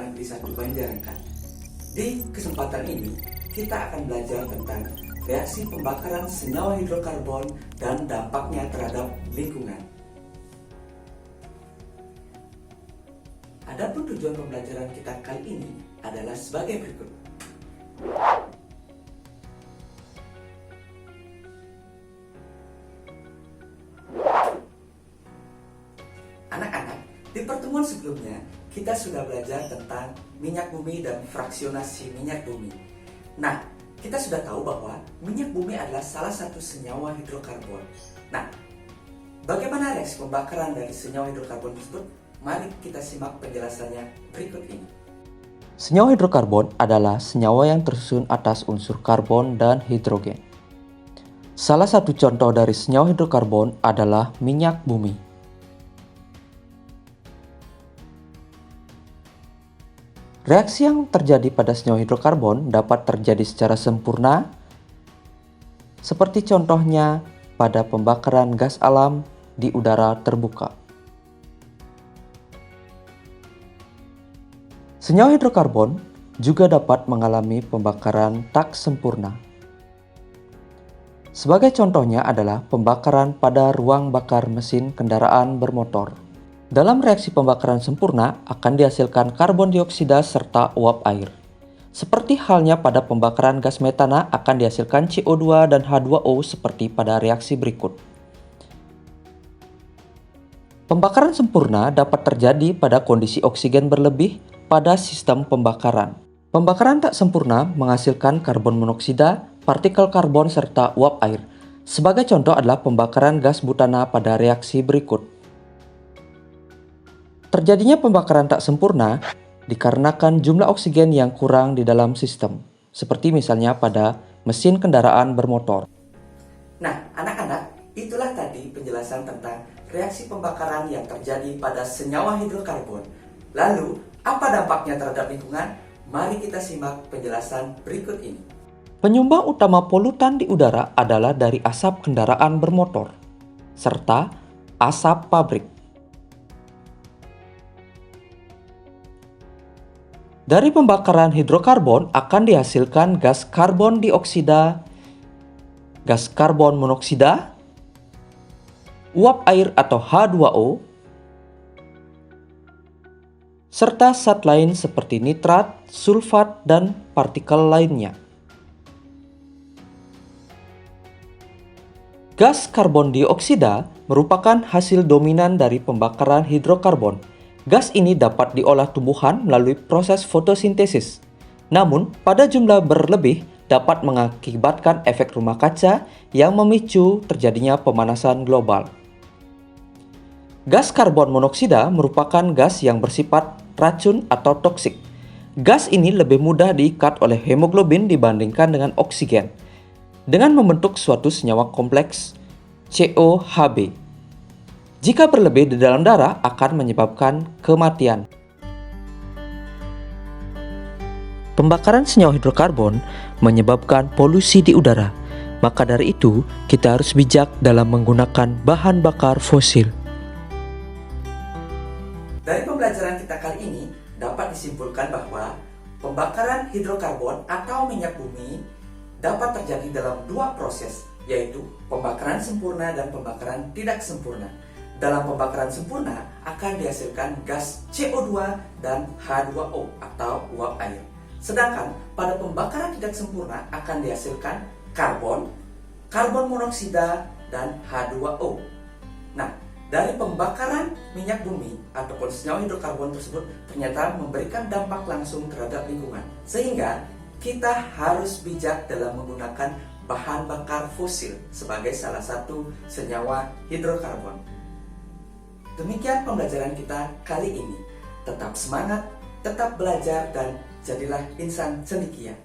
Negeri 1 Banjarnegara. Di kesempatan ini, kita akan belajar tentang reaksi pembakaran senyawa hidrokarbon dan dampaknya terhadap lingkungan. Adapun tujuan pembelajaran kita kali ini adalah sebagai berikut. Anak-anak, di pertemuan sebelumnya kita sudah belajar tentang minyak bumi dan fraksionasi minyak bumi. Nah, kita sudah tahu bahwa minyak bumi adalah salah satu senyawa hidrokarbon. Nah, bagaimana reaksi pembakaran dari senyawa hidrokarbon tersebut? Mari kita simak penjelasannya berikut ini. Senyawa hidrokarbon adalah senyawa yang tersusun atas unsur karbon dan hidrogen. Salah satu contoh dari senyawa hidrokarbon adalah minyak bumi. Reaksi yang terjadi pada senyawa hidrokarbon dapat terjadi secara sempurna, seperti contohnya pada pembakaran gas alam di udara terbuka. Senyawa hidrokarbon juga dapat mengalami pembakaran tak sempurna. Sebagai contohnya adalah pembakaran pada ruang bakar mesin kendaraan bermotor. Dalam reaksi pembakaran sempurna akan dihasilkan karbon dioksida serta uap air. Seperti halnya pada pembakaran gas metana akan dihasilkan CO2 dan H2O seperti pada reaksi berikut. Pembakaran sempurna dapat terjadi pada kondisi oksigen berlebih pada sistem pembakaran. Pembakaran tak sempurna menghasilkan karbon monoksida, partikel karbon serta uap air. Sebagai contoh adalah pembakaran gas butana pada reaksi berikut. Terjadinya pembakaran tak sempurna dikarenakan jumlah oksigen yang kurang di dalam sistem, seperti misalnya pada mesin kendaraan bermotor. Nah, anak-anak, itulah tadi penjelasan tentang reaksi pembakaran yang terjadi pada senyawa hidrokarbon. Lalu, apa dampaknya terhadap lingkungan? Mari kita simak penjelasan berikut ini. Penyumbang utama polutan di udara adalah dari asap kendaraan bermotor, serta asap pabrik. Dari pembakaran hidrokarbon akan dihasilkan gas karbon dioksida, gas karbon monoksida, uap air atau H2O, serta zat lain seperti nitrat, sulfat, dan partikel lainnya. Gas karbon dioksida merupakan hasil dominan dari pembakaran hidrokarbon. Gas ini dapat diolah tumbuhan melalui proses fotosintesis. Namun, pada jumlah berlebih dapat mengakibatkan efek rumah kaca yang memicu terjadinya pemanasan global. Gas karbon monoksida merupakan gas yang bersifat racun atau toksik. Gas ini lebih mudah diikat oleh hemoglobin dibandingkan dengan oksigen, dengan membentuk suatu senyawa kompleks COHB. Jika berlebih di dalam darah akan menyebabkan kematian. Pembakaran senyawa hidrokarbon menyebabkan polusi di udara. Maka dari itu, kita harus bijak dalam menggunakan bahan bakar fosil. Dari pembelajaran kita kali ini, dapat disimpulkan bahwa pembakaran hidrokarbon atau minyak bumi dapat terjadi dalam dua proses, yaitu pembakaran sempurna dan pembakaran tidak sempurna. Dalam pembakaran sempurna akan dihasilkan gas CO2 dan H2O atau uap air. Sedangkan pada pembakaran tidak sempurna akan dihasilkan karbon, karbon monoksida, dan H2O. Nah, dari pembakaran minyak bumi ataupun senyawa hidrokarbon tersebut ternyata memberikan dampak langsung terhadap lingkungan. Sehingga kita harus bijak dalam menggunakan bahan bakar fosil sebagai salah satu senyawa hidrokarbon. Demikian pembelajaran kita kali ini. Tetap semangat, tetap belajar, dan jadilah insan cendekia.